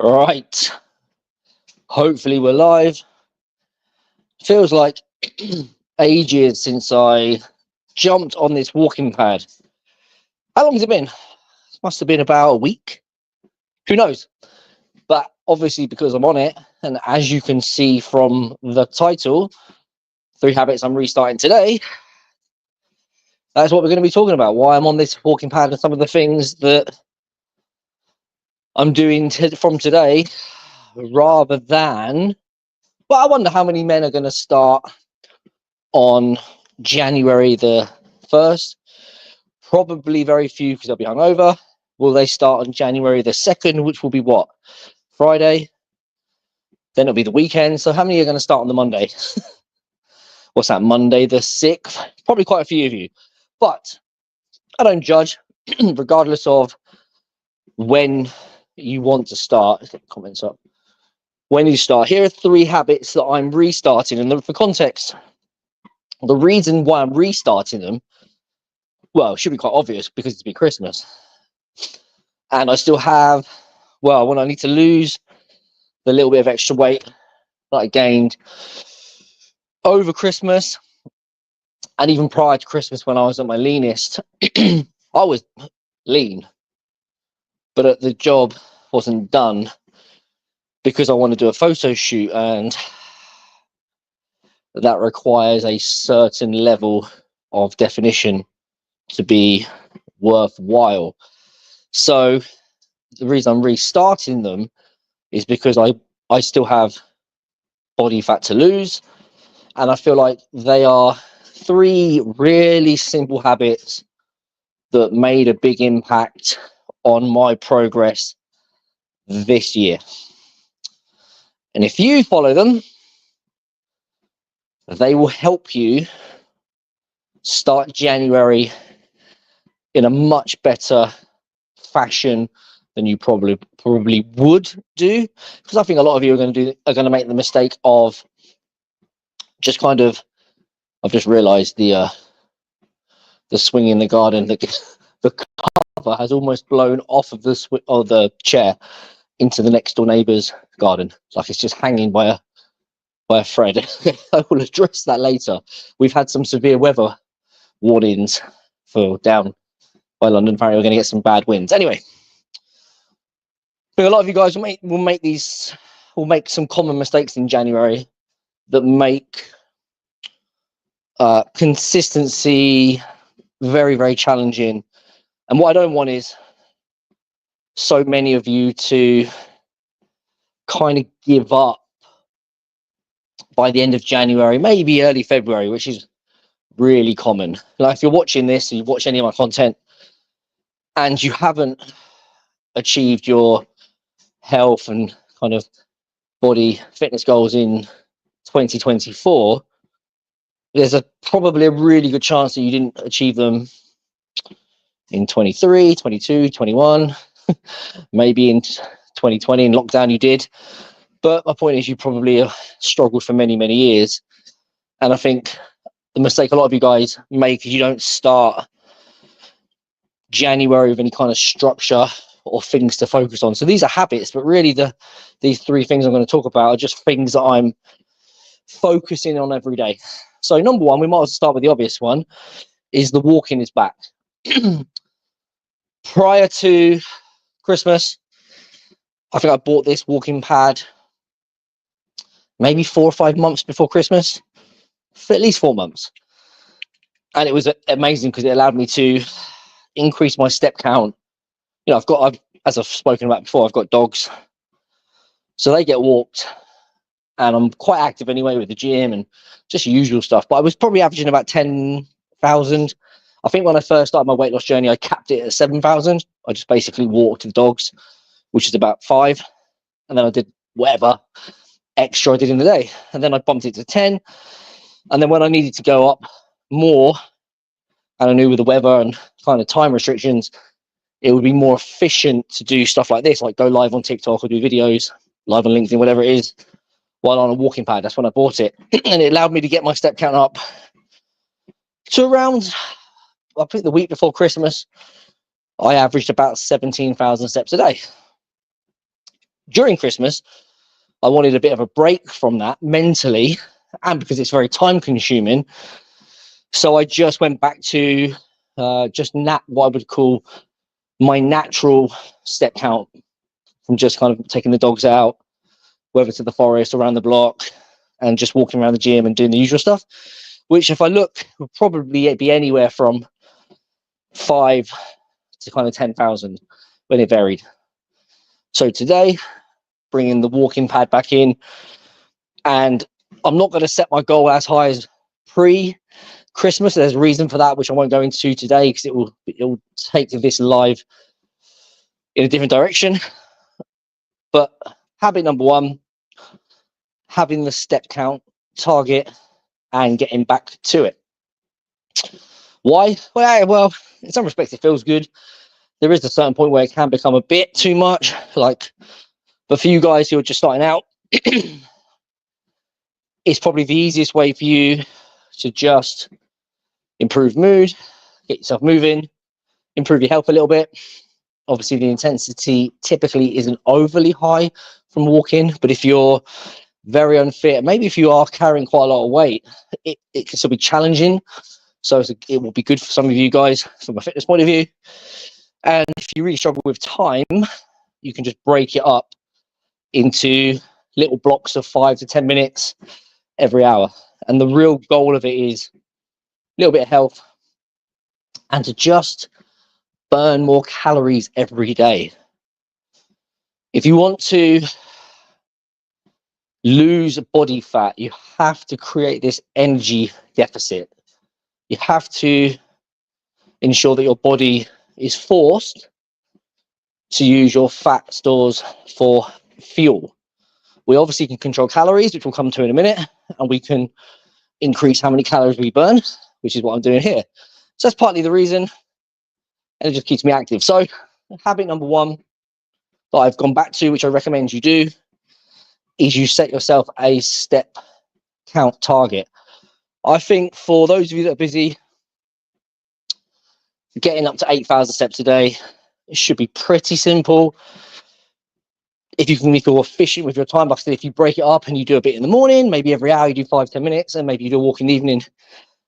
Right. Hopefully we're live. Feels like ages since I jumped on this walking pad. How long has it been? Must have been about a week. Who knows? But obviously because I'm on it, and as you can see from the title, 3 Habits I'm Restarting Today, that's what we're going to be talking about. Why I'm on this walking pad and some of the things that I'm doing from today rather than... But I wonder how many men are going to start on January the 1st. Probably very few because they'll be hungover. Will they start on January the 2nd, which will be what? Friday? Then it'll be the weekend. So how many are going to start on the Monday? What's that, Monday the 6th? Probably quite a few of you. But I don't judge, regardless of when you want to start. Let's get the comments up. When you start, here are 3 habits that I'm restarting. And for context, the reason why I'm restarting them, well, it should be quite obvious because it's been Christmas. And I still have, well, when I need to lose the little bit of extra weight that I gained over Christmas and even prior to Christmas when I was at my leanest, I was lean, but the job wasn't done because I want to do a photo shoot, and that requires a certain level of definition to be worthwhile. So the reason I'm restarting them is because I still have body fat to lose, and I feel like they are 3 really simple habits that made a big impact on my progress this year. And if you follow them, they will help you start January in a much better fashion than you probably would do, because I think a lot of you are going to make the mistake of just kind of... I've just realized the swing in the garden, the cover has almost blown off of the chair into the next door neighbour's garden. It's like it's just hanging by a thread. I will address that later. We've had some severe weather warnings for down by London. Apparently we're going to get some bad winds. Anyway, but a lot of you guys will make some common mistakes in January that make consistency very, very challenging. And what I don't want is so many of you to kind of give up by the end of January, maybe early February, which is really common. Like if you're watching this and you watch any of my content and you haven't achieved your health and kind of body fitness goals in 2024, there's probably a really good chance that you didn't achieve them in 23, 22, 21, maybe in 2020 in lockdown you did. But my point is you probably struggled for many, many years. And I think the mistake a lot of you guys make is you don't start January with any kind of structure or things to focus on. So these are habits, but really these 3 things I'm going to talk about are just things that I'm focusing on every day. So number 1, we might as well start with the obvious one, is the walking is back. Prior to Christmas, I think I bought this walking pad maybe 4 or 5 months before Christmas, for at least 4 months. And it was amazing because it allowed me to increase my step count. You know, as I've spoken about before, I've got dogs, so they get walked, and I'm quite active anyway with the gym and just usual stuff. But I was probably averaging about 10,000. I think when I first started my weight loss journey, I capped it at 7,000. I just basically walked the dogs, which is about 5, and then I did whatever extra I did in the day, and then I bumped it to 10. And then when I needed to go up more, and I knew with the weather and kind of time restrictions, it would be more efficient to do stuff like this, like go live on TikTok or do videos, live on LinkedIn, whatever it is, while on a walking pad. That's when I bought it. And it allowed me to get my step count up to around, I think the week before Christmas, I averaged about 17,000 steps a day. during Christmas, I wanted a bit of a break from that mentally, and because it's very time consuming. So I just went back to what I would call my natural step count, from just kind of taking the dogs out, whether to the forest, around the block, and just walking around the gym and doing the usual stuff, which if I look would probably be anywhere from 5 to kind of 10,000 when it varied. So today, bringing the walking pad back in, and I'm not going to set my goal as high as pre-Christmas. There's a reason for that, which I won't go into today because it will take this live in a different direction. But habit number 1, having the step count target and getting back to it. Why? Well, in some respects, it feels good. There is a certain point where it can become a bit too much. But for you guys who are just starting out, it's probably the easiest way for you to just improve mood, get yourself moving, improve your health a little bit. Obviously, the intensity typically isn't overly high from walking, but if you're very unfit, maybe if you are carrying quite a lot of weight, it can still be challenging. So it will be good for some of you guys from a fitness point of view. And if you really struggle with time, you can just break it up into little blocks of 5 to 10 minutes every hour. And the real goal of it is a little bit of health and to just burn more calories every day. If you want to lose body fat, you have to create this energy deficit. You have to ensure that your body is forced to use your fat stores for fuel. We obviously can control calories, which we'll come to in a minute, and we can increase how many calories we burn, which is what I'm doing here. So that's partly the reason, and it just keeps me active. So habit number 1 that I've gone back to, which I recommend you do, is you set yourself a step count target. I think for those of you that are busy, getting up to 8,000 steps a day, it should be pretty simple. If you can be more efficient with your time, like I said, if you break it up and you do a bit in the morning, maybe every hour you do 5 to 10 minutes, and maybe you do a walk in the evening,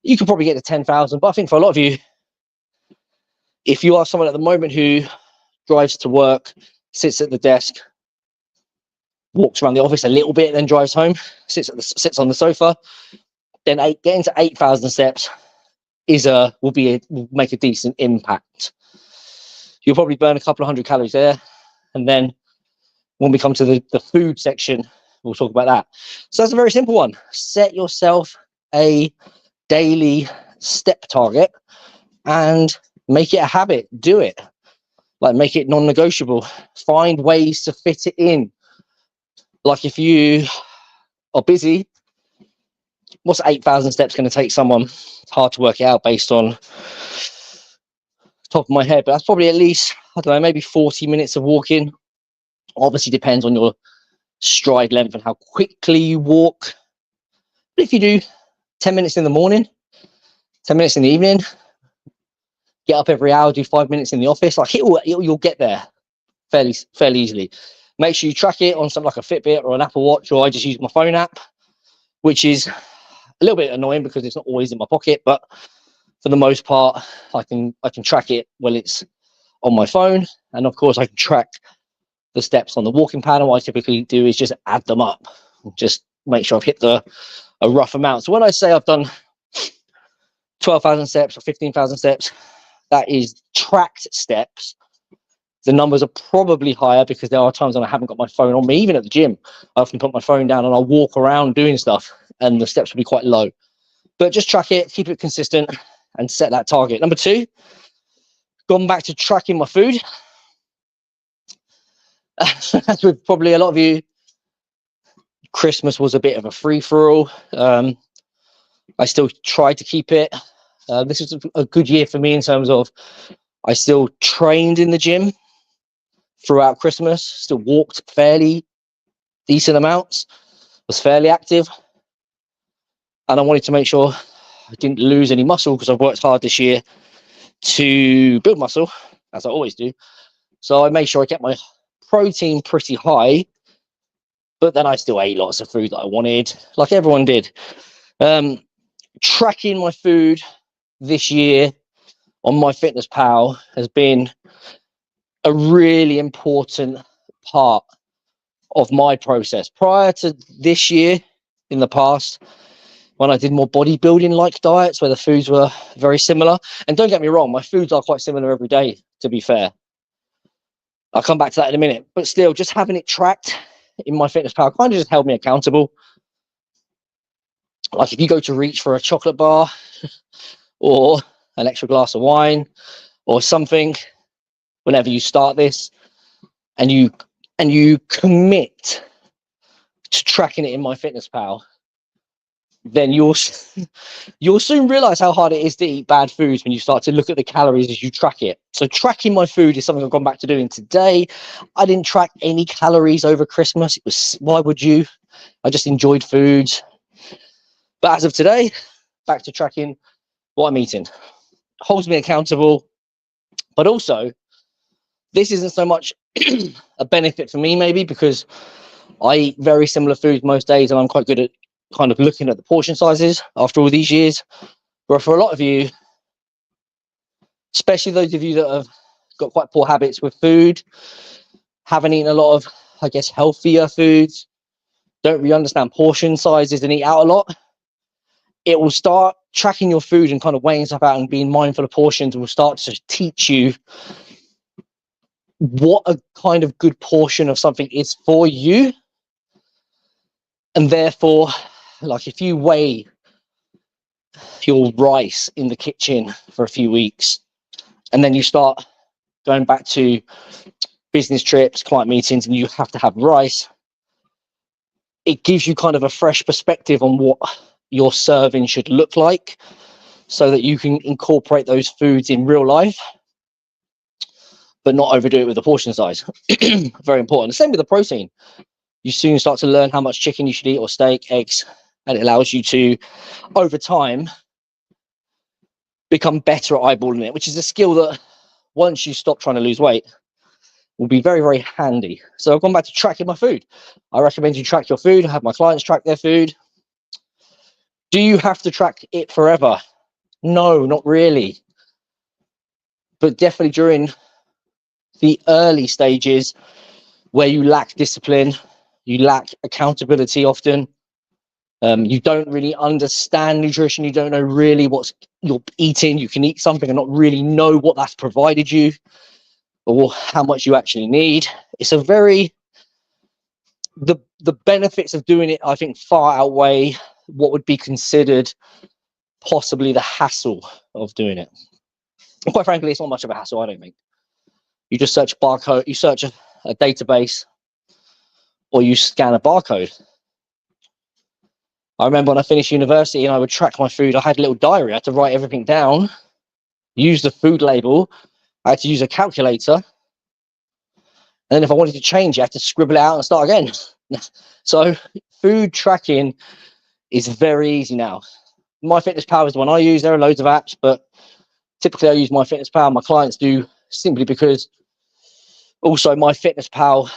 you can probably get to 10,000. But I think for a lot of you, if you are someone at the moment who drives to work, sits at the desk, walks around the office a little bit, then drives home, sits on the sofa, then getting to 8,000 steps will make a decent impact. You'll probably burn a couple of 100 calories there, and then when we come to the food section, we'll talk about that. So that's a very simple one. Set yourself a daily step target and make it a habit. Do it. Make it non-negotiable. Find ways to fit it in. Like if you are busy, what's 8,000 steps going to take someone? It's hard to work it out based on top of my head, but that's probably at least, I don't know, maybe 40 minutes of walking. Obviously depends on your stride length and how quickly you walk. But if you do 10 minutes in the morning, 10 minutes in the evening, get up every hour, do 5 minutes in the office, you'll get there fairly easily. Make sure you track it on something like a Fitbit or an Apple Watch, or I just use my phone app, which is a little bit annoying because it's not always in my pocket, but for the most part, I can track it while it's on my phone. And of course, I can track the steps on the walking pad. And what I typically do is just add them up, just make sure I've hit a rough amount. So when I say I've done 12,000 steps or 15,000 steps, that is tracked steps. The numbers are probably higher because there are times when I haven't got my phone on me. Even at the gym, I often put my phone down and I'll walk around doing stuff, and the steps will be quite low. But just track it, keep it consistent, and set that target. Number 2, gone back to tracking my food. As with probably a lot of you, Christmas was a bit of a free-for-all. I still try to keep it. This was a good year for me in terms of I still trained in the gym throughout Christmas, still walked fairly decent amounts, was fairly active. And I wanted to make sure I didn't lose any muscle because I've worked hard this year to build muscle, as I always do. So I made sure I kept my protein pretty high, but then I still ate lots of food that I wanted, like everyone did. Tracking my food this year on MyFitnessPal has been a really important part of my process. Prior to this year, in the past, when I did more bodybuilding like diets where the foods were very similar, and don't get me wrong, my foods are quite similar every day, to be fair. I'll come back to that in a minute, but still, just having it tracked in MyFitnessPal kind of just held me accountable. Like if you go to reach for a chocolate bar or an extra glass of wine or something, whenever you start this, and you commit to tracking it in MyFitnessPal, then you'll soon realize how hard it is to eat bad foods when you start to look at the calories as you track it. So tracking my food is something I've gone back to doing today. I didn't track any calories over Christmas. It was, why would you? I just enjoyed foods. But as of today, back to tracking what I'm eating. Holds me accountable, but also this isn't so much a benefit for me, maybe because I eat very similar foods most days and I'm quite good at kind of looking at the portion sizes after all these years. But for a lot of you, especially those of you that have got quite poor habits with food, haven't eaten a lot of, I guess, healthier foods, don't really understand portion sizes and eat out a lot, it will start tracking your food and kind of weighing stuff out and being mindful of portions will start to teach you what a kind of good portion of something is for you. And therefore, like if you weigh your rice in the kitchen for a few weeks and then you start going back to business trips, client meetings, and you have to have rice, it gives you kind of a fresh perspective on what your serving should look like so that you can incorporate those foods in real life, but not overdo it with the portion size. Very important. The same with the protein. You soon start to learn how much chicken you should eat or steak, eggs, and it allows you to, over time, become better at eyeballing it, which is a skill that once you stop trying to lose weight will be very, very handy. So I've gone back to tracking my food. I recommend you track your food. I have my clients track their food. Do you have to track it forever? No, not really. But definitely during the early stages where you lack discipline, you lack accountability often, you don't really understand nutrition, you don't know really what you're eating, you can eat something and not really know what that's provided you or how much you actually need. It's a very, the benefits of doing it, I think, far outweigh what would be considered possibly the hassle of doing it. And quite frankly, it's not much of a hassle, I don't think. You just search barcode, you search a database, or you scan a barcode. I remember when I finished university and I would track my food, I had a little diary, I had to write everything down, use the food label, I had to use a calculator, and then if I wanted to change it, I had to scribble it out and start again. So food tracking is very easy now. MyFitnessPal is the one I use. There are loads of apps, but typically I use MyFitnessPal. My clients do, simply because also MyFitnessPal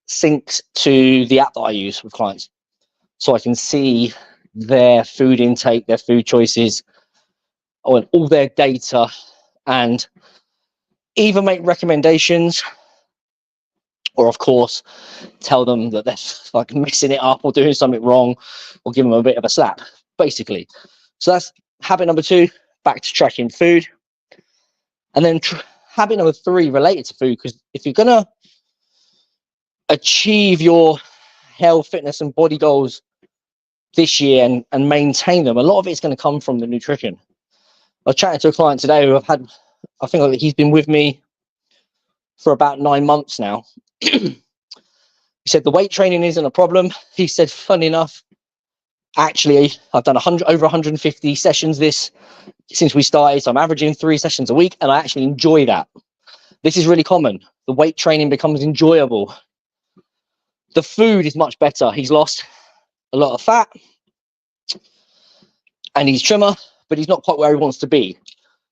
syncs to the app that I use with clients. So I can see their food intake, their food choices, all their data, and even make recommendations, or of course tell them that they're like messing it up or doing something wrong, or give them a bit of a slap, basically. So that's habit number 2, back to tracking food. And then habit number 3 related to food, because if you're gonna achieve your health, fitness and body goals this year and maintain them, a lot of it's going to come from the nutrition. I was chatting to a client today who I've had, I think he's been with me for about 9 months now. He said the weight training isn't a problem. He said, funny enough, actually, I've done over 150 sessions since we started, so I'm averaging 3 sessions a week, and I actually enjoy that. This is really common. The weight training becomes enjoyable. The food is much better. He's lost a lot of fat and he's trimmer, but he's not quite where he wants to be.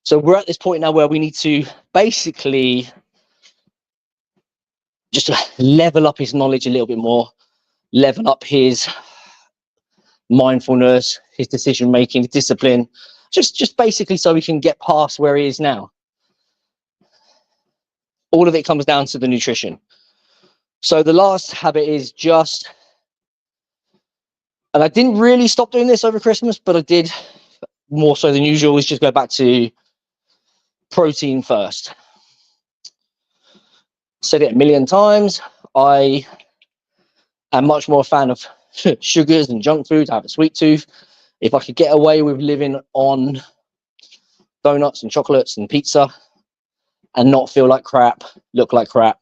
So we're at this point now where we need to basically just to level up his knowledge a little bit more, level up his mindfulness, his decision making, discipline, just basically so he can get past where he is now. All of it comes down to the nutrition. So the last habit is just, and I didn't really stop doing this over Christmas, but I did more so than usual, is just go back to protein first. Said it a million times. I am much more a fan of sugars and junk food. I have a sweet tooth. If I could get away with living on donuts and chocolates and pizza and not feel like crap, look like crap,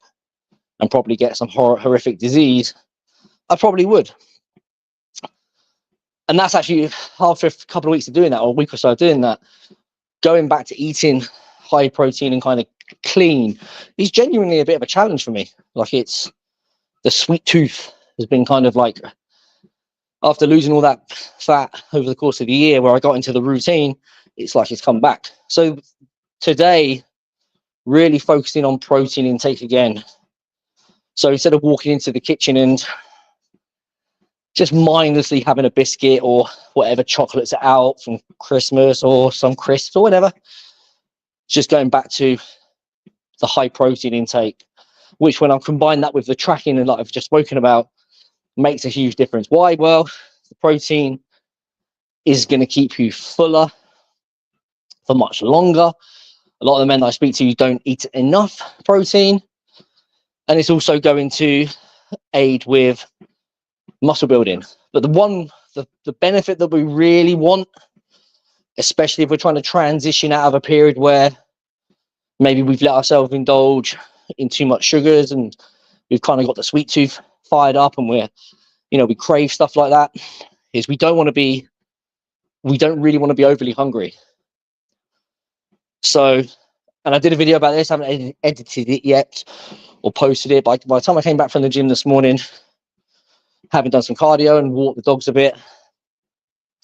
and probably get some horrific disease, I probably would. And that's actually, after a couple of weeks of doing that, or a week or so of doing that, going back to eating high protein and kind of clean is genuinely a bit of a challenge for me. Like, it's the sweet tooth has been kind of like, after losing all that fat over the course of the year where I got into the routine, it's like it's come back. So today, really focusing on protein intake again. So instead of walking into the kitchen and just mindlessly having a biscuit or whatever chocolates are out from Christmas or some crisps or whatever, just going back to the high protein intake, which when I combine that with the tracking and like I've just spoken about, makes a huge difference. Why? Well, the protein is going to keep you fuller for much longer. A lot of the men that I speak to don't eat enough protein, and it's also going to aid with muscle building. But the benefit that we really want, especially if we're trying to transition out of a period where maybe we've let ourselves indulge in too much sugars and we've kind of got the sweet tooth fired up and we crave stuff like that, is we don't really want to be overly hungry. So, and I did a video about this, I haven't edited it yet or posted it, but by the time I came back from the gym this morning, having done some cardio and walked the dogs a bit,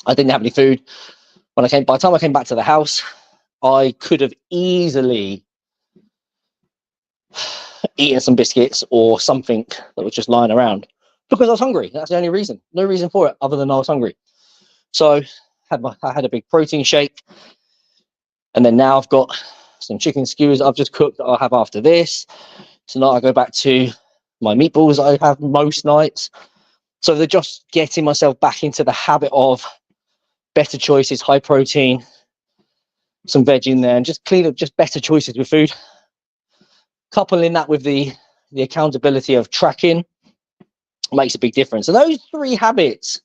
I didn't have any food. By the time I came back to the house, I could have easily eaten some biscuits or something that was just lying around because I was hungry. That's the only reason. No reason for it other than I was hungry. So I had a big protein shake, and then now I've got some chicken skewers I've just cooked that I'll have after this. Tonight I go back to my meatballs I have most nights. So they're just getting myself back into the habit of better choices, high protein, some veg in there, and just clean up, just better choices with food. Coupling that with the accountability of tracking makes a big difference. And those 3 habits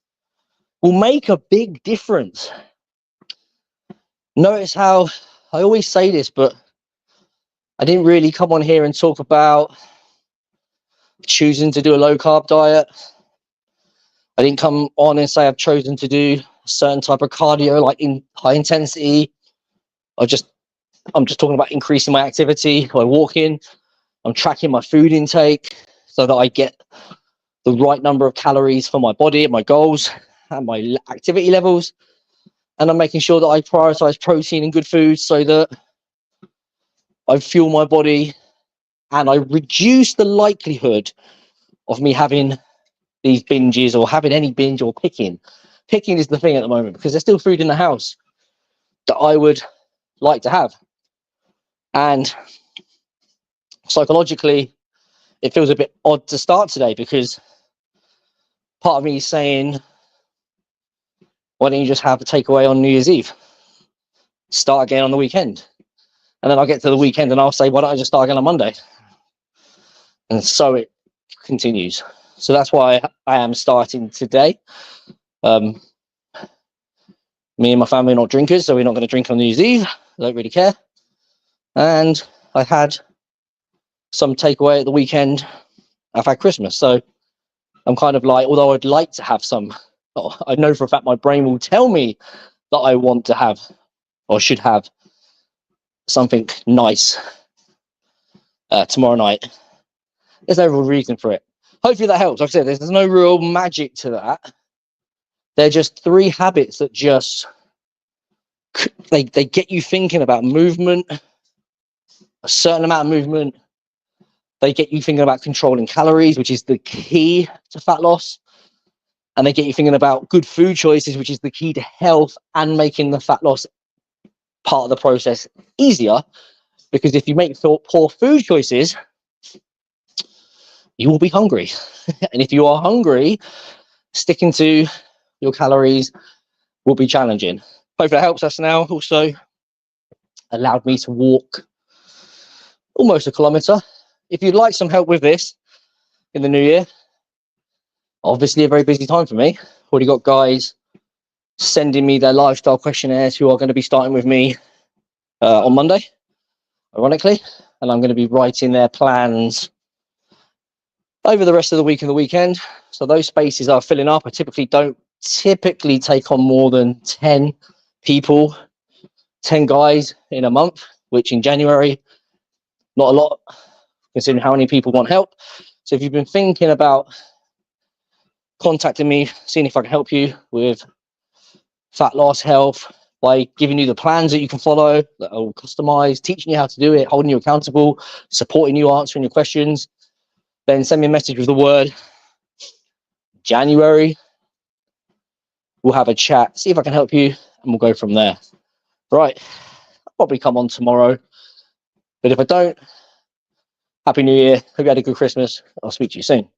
will make a big difference. Notice how I always say this, but I didn't really come on here and talk about choosing to do a low carb diet. I didn't come on and say I've chosen to do a certain type of cardio, like in high intensity. I'm just talking about increasing my activity by walking. I'm tracking my food intake so that I get the right number of calories for my body and my goals and my activity levels. And I'm making sure that I prioritize protein and good food so that I fuel my body and I reduce the likelihood of me having these binges or having any binge or picking. Picking is the thing at the moment because there's still food in the house that I would like to have. And psychologically, it feels a bit odd to start today because part of me is saying, why don't you just have a takeaway on New Year's Eve? Start again on the weekend. And then I'll get to the weekend and I'll say, why don't I just start again on Monday? And so it continues. So that's why I am starting today. Me and my family are not drinkers, so we're not going to drink on New Year's Eve. I don't really care. And I had some takeaway at the weekend. I've had Christmas. So I'm kind of like, although I'd like to have some, I know for a fact my brain will tell me that I want to have or should have something nice tomorrow night. There's no real reason for it. Hopefully that helps. Like I said, there's no real magic to that. They're just 3 habits that just, they get you thinking about movement, a certain amount of movement, They get you thinking about controlling calories, which is the key to fat loss. And they get you thinking about good food choices, which is the key to health and making the fat loss part of the process easier. Because if you make poor food choices, you will be hungry. And if you are hungry, sticking to your calories will be challenging. Hopefully that helps us now. Also allowed me to walk almost a kilometre. If you'd like some help with this in the new year, obviously a very busy time for me. Already got guys sending me their lifestyle questionnaires who are going to be starting with me on Monday, ironically, and I'm going to be writing their plans over the rest of the week and the weekend. So those spaces are filling up. I don't typically take on more than 10 people, 10 guys in a month, which in January, not a lot, considering how many people want help. So if you've been thinking about contacting me, seeing if I can help you with fat loss, health, by giving you the plans that you can follow, that are all customized, teaching you how to do it, holding you accountable, supporting you, answering your questions, then send me a message with the word January. We'll have a chat, see if I can help you, and we'll go from there. Right, I'll probably come on tomorrow, but if I don't, Happy New Year. Hope you had a good Christmas. I'll speak to you soon.